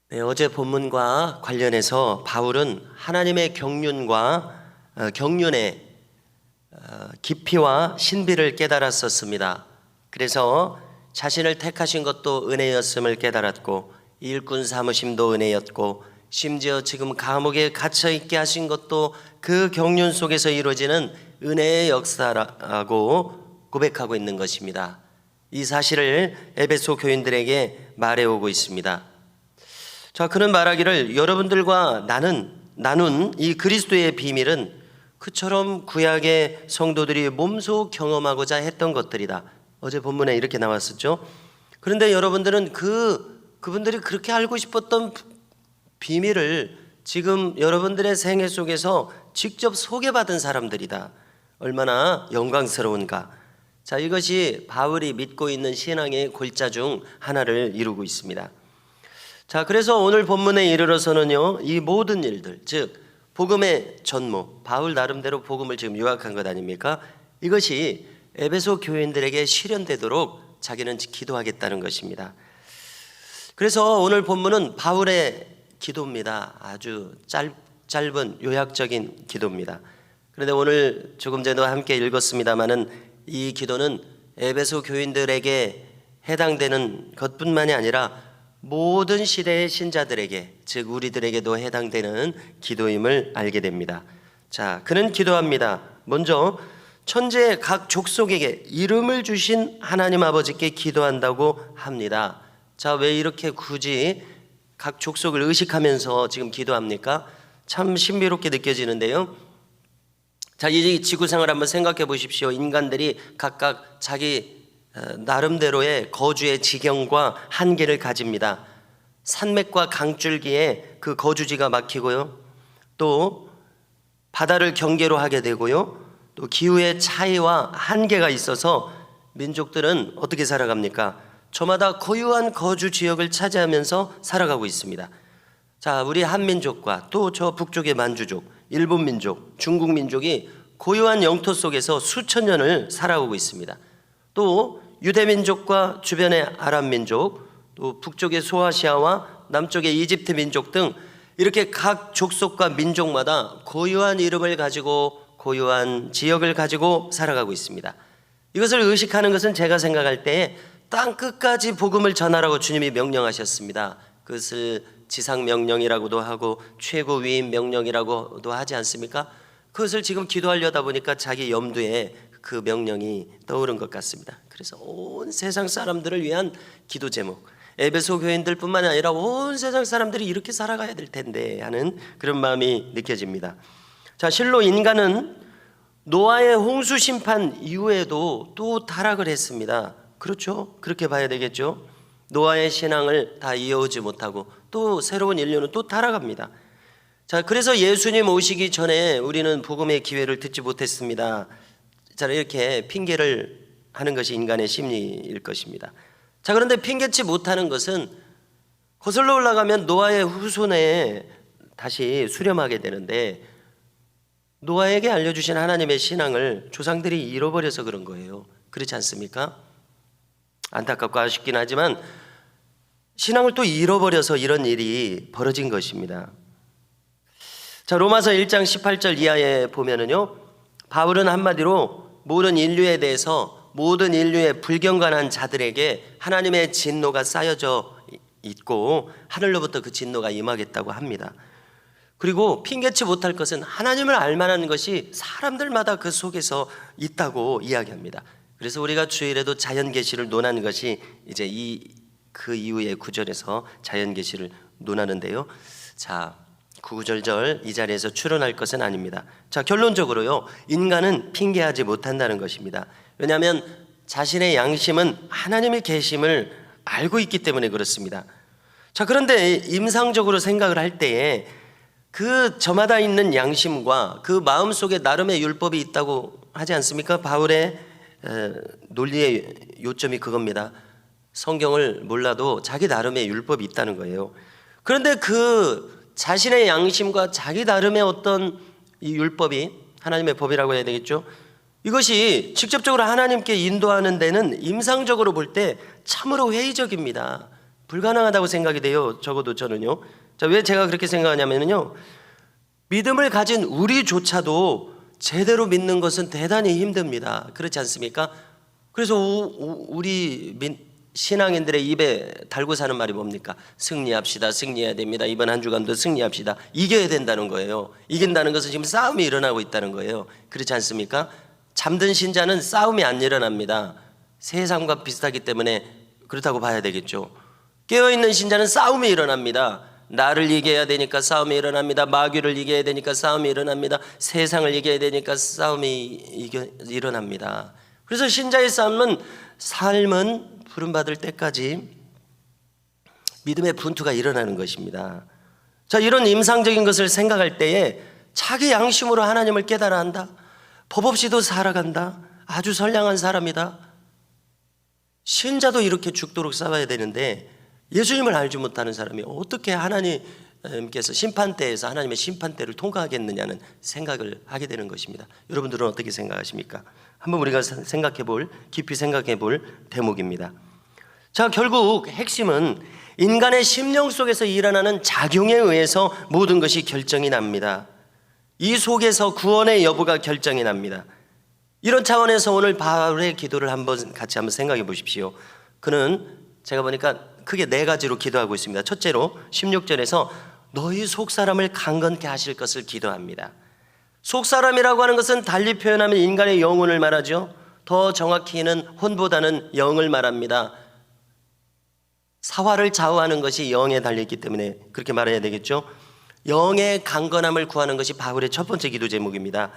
네, 어제 본문과 관련해서 바울은 하나님의 경륜의 깊이와 신비를 깨달았었습니다. 그래서 자신을 택하신 것도 은혜였음을 깨달았고, 일꾼 삼으심도 은혜였고, 심지어 지금 감옥에 갇혀 있게 하신 것도 그 경륜 속에서 이루어지는 은혜의 역사라고 고백하고 있는 것입니다. 이 사실을 에베소 교인들에게 말해오고 있습니다. 자, 그는 말하기를 여러분들과 나눈 이 그리스도의 비밀은 그처럼 구약의 성도들이 몸소 경험하고자 했던 것들이다. 어제 본문에 이렇게 나왔었죠. 그런데 여러분들은 그분들이 그렇게 알고 싶었던 비밀을 지금 여러분들의 생애 속에서 직접 소개받은 사람들이다. 얼마나 영광스러운가. 자, 이것이 바울이 믿고 있는 신앙의 골자 중 하나를 이루고 있습니다. 자, 그래서 오늘 본문에 이르러서는요, 이 모든 일들, 즉 복음의 전무, 바울 나름대로 복음을 지금 요약한 것 아닙니까? 이것이 에베소 교인들에게 실현되도록 자기는 기도하겠다는 것입니다. 그래서 오늘 본문은 바울의 기도입니다. 아주 짧은 요약적인 기도입니다. 그런데 오늘 조금 전에도 함께 읽었습니다마는 이 기도는 에베소 교인들에게 해당되는 것뿐만이 아니라 모든 시대의 신자들에게, 즉 우리들에게도 해당되는 기도임을 알게 됩니다. 자, 그는 기도합니다. 먼저 천지의 각 족속에게 이름을 주신 하나님 아버지께 기도한다고 합니다. 자, 왜 이렇게 굳이 각 족속을 의식하면서 지금 기도합니까? 참 신비롭게 느껴지는데요. 자, 이 지구상을 한번 생각해 보십시오. 인간들이 각각 자기 나름대로의 거주의 지경과 한계를 가집니다. 산맥과 강줄기에 그 거주지가 막히고요, 또 바다를 경계로 하게 되고요, 또 기후의 차이와 한계가 있어서 민족들은 어떻게 살아갑니까? 저마다 고유한 거주 지역을 차지하면서 살아가고 있습니다. 자, 우리 한민족과 또 저 북쪽의 만주족, 일본 민족, 중국 민족이 고유한 영토 속에서 수천 년을 살아오고 있습니다. 또 유대민족과 주변의 아랍민족, 또 북쪽의 소아시아와 남쪽의 이집트 민족 등 이렇게 각 족속과 민족마다 고유한 이름을 가지고 고유한 지역을 가지고 살아가고 있습니다. 이것을 의식하는 것은 제가 생각할 때 땅 끝까지 복음을 전하라고 주님이 명령하셨습니다. 그것을 지상명령이라고도 하고 최고위임 명령이라고도 하지 않습니까? 그것을 지금 기도하려다 보니까 자기 염두에 그 명령이 떠오른 것 같습니다. 그래서 온 세상 사람들을 위한 기도 제목, 에베소 교인들뿐만 아니라 온 세상 사람들이 이렇게 살아가야 될 텐데 하는 그런 마음이 느껴집니다. 자, 실로 인간은 노아의 홍수 심판 이후에도 또 타락을 했습니다. 그렇죠? 그렇게 봐야 되겠죠? 노아의 신앙을 다 이어오지 못하고 또 새로운 인류는 또 타락합니다. 자, 그래서 예수님 오시기 전에 우리는 복음의 기회를 듣지 못했습니다. 자, 이렇게 핑계를 하는 것이 인간의 심리일 것입니다. 자, 그런데 핑계치 못하는 것은 거슬러 올라가면 노아의 후손에 다시 수렴하게 되는데, 노아에게 알려주신 하나님의 신앙을 조상들이 잃어버려서 그런 거예요. 그렇지 않습니까? 안타깝고 아쉽긴 하지만 신앙을 또 잃어버려서 이런 일이 벌어진 것입니다. 자, 로마서 1장 18절 이하에 보면은요, 바울은 한마디로 모든 인류에 대해서 모든 인류의 불경건한 자들에게 하나님의 진노가 쌓여져 있고 하늘로부터 그 진노가 임하겠다고 합니다. 그리고 핑계치 못할 것은 하나님을 알만한 것이 사람들마다 그 속에서 있다고 이야기합니다. 그래서 우리가 주일에도 자연계시를 논하는 것이 이제 그 이후의 구절에서 자연계시를 논하는데요. 자, 구구절절 이 자리에서 추론할 것은 아닙니다. 자, 결론적으로요, 인간은 핑계하지 못한다는 것입니다. 왜냐하면 자신의 양심은 하나님의 계심을 알고 있기 때문에 그렇습니다. 자, 그런데 임상적으로 생각을 할 때에 그 저마다 있는 양심과 그 마음속에 나름의 율법이 있다고 하지 않습니까? 바울의 논리의 요점이 그겁니다. 성경을 몰라도 자기 나름의 율법이 있다는 거예요. 그런데 그 자신의 양심과 자기 나름의 어떤 이 율법이, 하나님의 법이라고 해야 되겠죠, 이것이 직접적으로 하나님께 인도하는 데는 임상적으로 볼 때 참으로 회의적입니다. 불가능하다고 생각이 돼요. 적어도 저는요. 자, 왜 제가 그렇게 생각하냐면요, 믿음을 가진 우리조차도 제대로 믿는 것은 대단히 힘듭니다. 그렇지 않습니까? 그래서 우리 신앙인들의 입에 달고 사는 말이 뭡니까? 승리합시다. 승리해야 됩니다. 이번 한 주간도 승리합시다. 이겨야 된다는 거예요. 이긴다는 것은 지금 싸움이 일어나고 있다는 거예요. 그렇지 않습니까? 잠든 신자는 싸움이 안 일어납니다. 세상과 비슷하기 때문에 그렇다고 봐야 되겠죠. 깨어있는 신자는 싸움이 일어납니다. 나를 이겨야 되니까 싸움이 일어납니다. 마귀를 이겨야 되니까 싸움이 일어납니다. 세상을 이겨야 되니까 싸움이 일어납니다. 그래서 신자의 삶은 부름받을 때까지 믿음의 분투가 일어나는 것입니다. 자, 이런 임상적인 것을 생각할 때에 자기 양심으로 하나님을 깨달아 한다, 법 없이도 살아간다, 아주 선량한 사람이다. 신자도 이렇게 죽도록 싸워야 되는데 예수님을 알지 못하는 사람이 어떻게 하나님께서 심판대에서 하나님의 심판대를 통과하겠느냐는 생각을 하게 되는 것입니다. 여러분들은 어떻게 생각하십니까? 한번 우리가 깊이 생각해 볼 대목입니다. 자, 결국 핵심은 인간의 심령 속에서 일어나는 작용에 의해서 모든 것이 결정이 납니다. 이 속에서 구원의 여부가 결정이 납니다. 이런 차원에서 오늘 바울의 기도를 같이 한번 생각해 보십시오. 그는 제가 보니까 크게 4가지로 기도하고 있습니다. 첫째로 16절에서 너희 속사람을 강건케 하실 것을 기도합니다. 속사람이라고 하는 것은 달리 표현하면 인간의 영혼을 말하죠. 더 정확히는 혼보다는 영을 말합니다. 사화를 좌우하는 것이 영에 달려있기 때문에 그렇게 말해야 되겠죠. 영의 강건함을 구하는 것이 바울의 첫 번째 기도 제목입니다.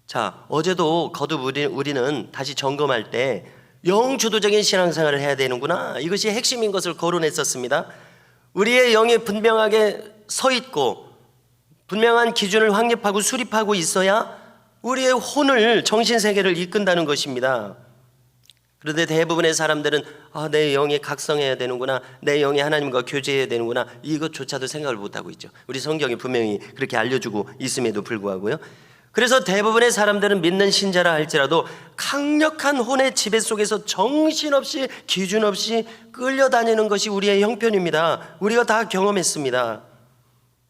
자, 어제도 거듭 우리는 다시 점검할 때 영주도적인 신앙생활을 해야 되는구나, 이것이 핵심인 것을 거론했었습니다. 우리의 영이 분명하게 서 있고 분명한 기준을 확립하고 수립하고 있어야 우리의 혼을, 정신세계를 이끈다는 것입니다. 그런데 대부분의 사람들은 내 영이 각성해야 되는구나, 내 영이 하나님과 교제해야 되는구나, 이것조차도 생각을 못하고 있죠. 우리 성경이 분명히 그렇게 알려주고 있음에도 불구하고요. 그래서 대부분의 사람들은 믿는 신자라 할지라도 강력한 혼의 지배 속에서 정신없이 기준 없이 끌려다니는 것이 우리의 형편입니다. 우리가 다 경험했습니다.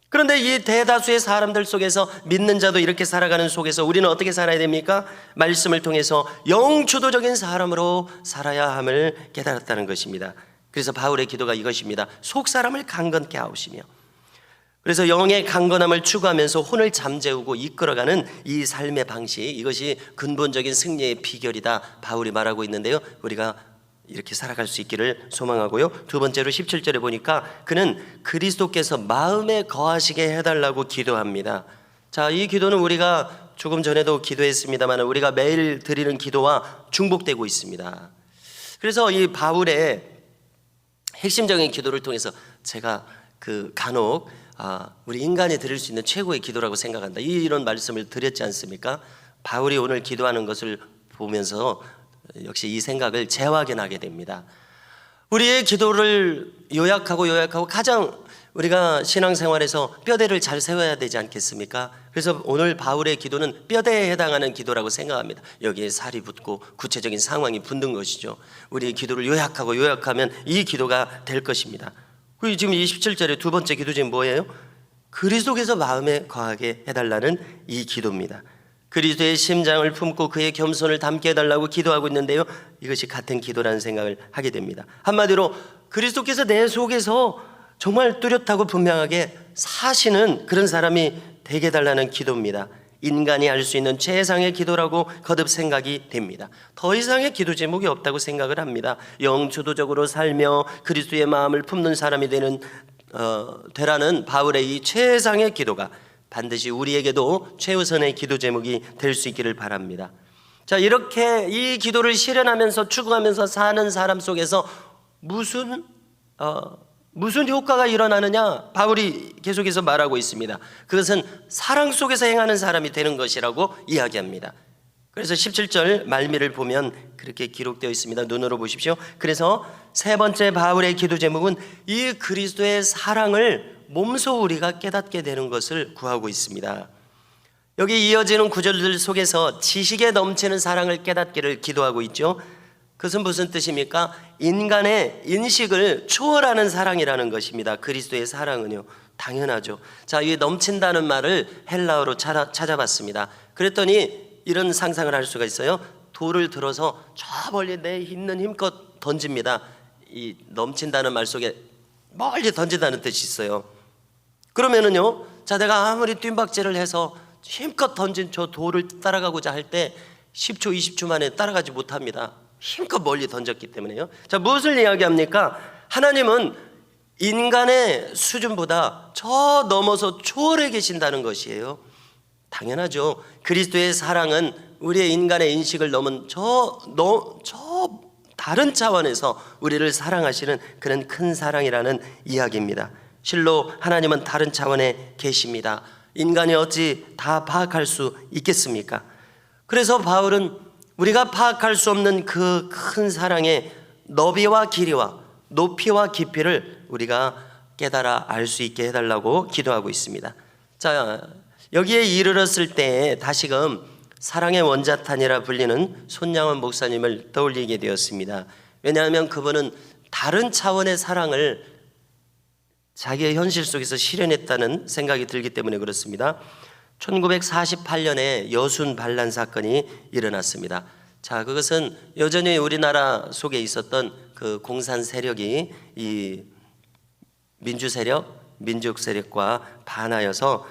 그런데 이 대다수의 사람들 속에서, 믿는 자도 이렇게 살아가는 속에서 우리는 어떻게 살아야 됩니까? 말씀을 통해서 영주도적인 사람으로 살아야 함을 깨달았다는 것입니다. 그래서 바울의 기도가 이것입니다. 속사람을 강건케 하시며, 그래서 영의 강건함을 추구하면서 혼을 잠재우고 이끌어가는 이 삶의 방식, 이것이 근본적인 승리의 비결이다, 바울이 말하고 있는데요, 우리가 이렇게 살아갈 수 있기를 소망하고요. 두 번째로 17절에 보니까 그는 그리스도께서 마음에 거하시게 해달라고 기도합니다. 자, 이 기도는 우리가 조금 전에도 기도했습니다만 우리가 매일 드리는 기도와 중복되고 있습니다. 그래서 이 바울의 핵심적인 기도를 통해서 제가 간혹 우리 인간이 드릴 수 있는 최고의 기도라고 생각한다, 이런 말씀을 드렸지 않습니까? 바울이 오늘 기도하는 것을 보면서 역시 이 생각을 재확인하게 됩니다. 우리의 기도를 요약하고 가장 우리가 신앙생활에서 뼈대를 잘 세워야 되지 않겠습니까? 그래서 오늘 바울의 기도는 뼈대에 해당하는 기도라고 생각합니다. 여기에 살이 붙고 구체적인 상황이 붙는 것이죠. 우리의 기도를 요약하면 이 기도가 될 것입니다. 그리고 지금 27절의 두 번째 기도 제목은 뭐예요? 그리스도께서 마음에 거하게 해달라는 이 기도입니다. 그리스도의 심장을 품고 그의 겸손을 담게 해달라고 기도하고 있는데요, 이것이 같은 기도라는 생각을 하게 됩니다. 한마디로 그리스도께서 내 속에서 정말 뚜렷하고 분명하게 사시는 그런 사람이 되게 해달라는 기도입니다. 인간이 할 수 있는 최상의 기도라고 거듭 생각이 됩니다. 더 이상의 기도 제목이 없다고 생각을 합니다. 영주도적으로 살며 그리스도의 마음을 품는 사람이 되라는 바울의 이 최상의 기도가 반드시 우리에게도 최우선의 기도 제목이 될 수 있기를 바랍니다. 자, 이렇게 이 기도를 실현하면서 추구하면서 사는 사람 속에서 무슨 효과가 일어나느냐? 바울이 계속해서 말하고 있습니다. 그것은 사랑 속에서 행하는 사람이 되는 것이라고 이야기합니다. 그래서 17절 말미를 보면 그렇게 기록되어 있습니다. 눈으로 보십시오. 그래서 세 번째 바울의 기도 제목은 이 그리스도의 사랑을 몸소 우리가 깨닫게 되는 것을 구하고 있습니다. 여기 이어지는 구절들 속에서 지식에 넘치는 사랑을 깨닫기를 기도하고 있죠. 그것은 무슨 뜻입니까? 인간의 인식을 초월하는 사랑이라는 것입니다. 그리스도의 사랑은요. 당연하죠. 자, 이 넘친다는 말을 헬라어로 찾아봤습니다. 그랬더니 이런 상상을 할 수가 있어요. 돌을 들어서 저 멀리 내 있는 힘껏 던집니다. 이 넘친다는 말 속에 멀리 던진다는 뜻이 있어요. 그러면은요, 자, 내가 아무리 뜀박질을 해서 힘껏 던진 저 돌을 따라가고자 할 때 10초, 20초 만에 따라가지 못합니다. 힘껏 멀리 던졌기 때문에요. 자, 무엇을 이야기합니까? 하나님은 인간의 수준보다 저 넘어서 초월해 계신다는 것이에요. 당연하죠. 그리스도의 사랑은 우리의 인간의 인식을 넘은 저 다른 차원에서 우리를 사랑하시는 그런 큰 사랑이라는 이야기입니다. 실로 하나님은 다른 차원에 계십니다. 인간이 어찌 다 파악할 수 있겠습니까? 그래서 바울은 우리가 파악할 수 없는 그 큰 사랑의 너비와 길이와 높이와 깊이를 우리가 깨달아 알 수 있게 해달라고 기도하고 있습니다. 자, 여기에 이르렀을 때 다시금 사랑의 원자탄이라 불리는 손양원 목사님을 떠올리게 되었습니다. 왜냐하면 그분은 다른 차원의 사랑을 자기의 현실 속에서 실현했다는 생각이 들기 때문에 그렇습니다. 1948년에 여순 반란 사건이 일어났습니다. 자, 그것은 여전히 우리나라 속에 있었던 그 공산 세력이 이 민주 세력, 민족 세력과 반하여서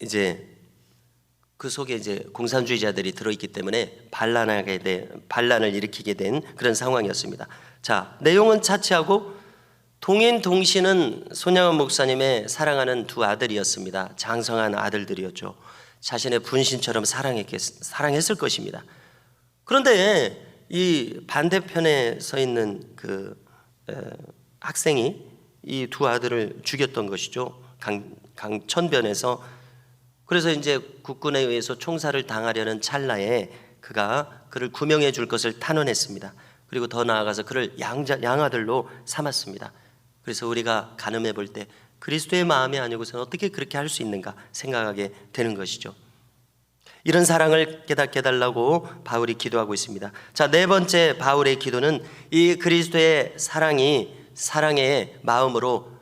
이제 그 속에 이제 공산주의자들이 들어있기 때문에 반란을 일으키게 된 그런 상황이었습니다. 자, 내용은 차치하고 동인동신은 손양원 목사님의 사랑하는 두 아들이었습니다. 장성한 아들들이었죠. 자신의 분신처럼 사랑했을 것입니다. 그런데 이 반대편에 서 있는 그 학생이 이 두 아들을 죽였던 것이죠. 강천변에서. 그래서 이제 국군에 의해서 총살을 당하려는 찰나에 그가 그를 구명해 줄 것을 탄원했습니다. 그리고 더 나아가서 그를 양아들로 삼았습니다. 그래서 우리가 가늠해 볼 때 그리스도의 마음이 아니고서는 어떻게 그렇게 할 수 있는가 생각하게 되는 것이죠. 이런 사랑을 깨닫게 해달라고 바울이 기도하고 있습니다. 자, 네 번째 바울의 기도는 이 그리스도의 사랑의 마음으로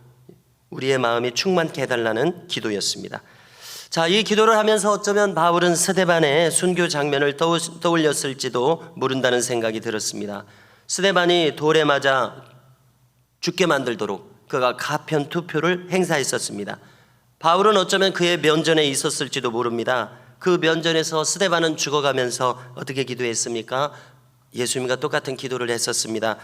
우리의 마음이 충만케 해달라는 기도였습니다. 자, 이 기도를 하면서 어쩌면 바울은 스데반의 순교 장면을 떠올렸을지도 모른다는 생각이 들었습니다. 스데반이 돌에 맞아 죽게 만들도록 그가 가편 투표를 행사했었습니다. 바울은 어쩌면 그의 면전에 있었을지도 모릅니다. 그 면전에서 스데반은 죽어가면서 어떻게 기도했습니까? 예수님과 똑같은 기도를 했었습니다.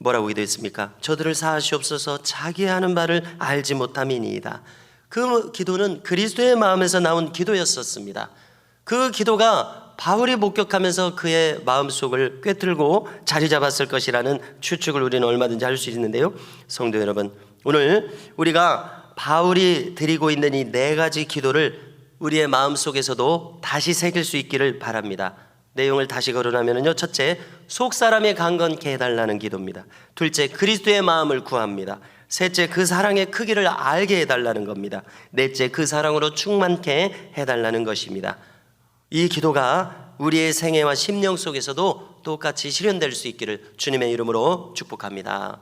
뭐라고 기도했습니까? 저들을 사하시옵소서, 자기 하는 바를 알지 못함이니이다. 그 기도는 그리스도의 마음에서 나온 기도였었습니다. 그 기도가 바울이 목격하면서 그의 마음속을 꿰뚫고 자리 잡았을 것이라는 추측을 우리는 얼마든지 할 수 있는데요. 성도 여러분, 오늘 우리가 바울이 드리고 있는 이 네 가지 기도를 우리의 마음속에서도 다시 새길 수 있기를 바랍니다. 내용을 다시 거론하면요, 첫째, 속사람이 강건케 해달라는 기도입니다. 둘째, 그리스도의 마음을 구합니다. 셋째, 그 사랑의 크기를 알게 해달라는 겁니다. 넷째, 그 사랑으로 충만케 해달라는 것입니다. 이 기도가 우리의 생애와 심령 속에서도 똑같이 실현될 수 있기를 주님의 이름으로 축복합니다.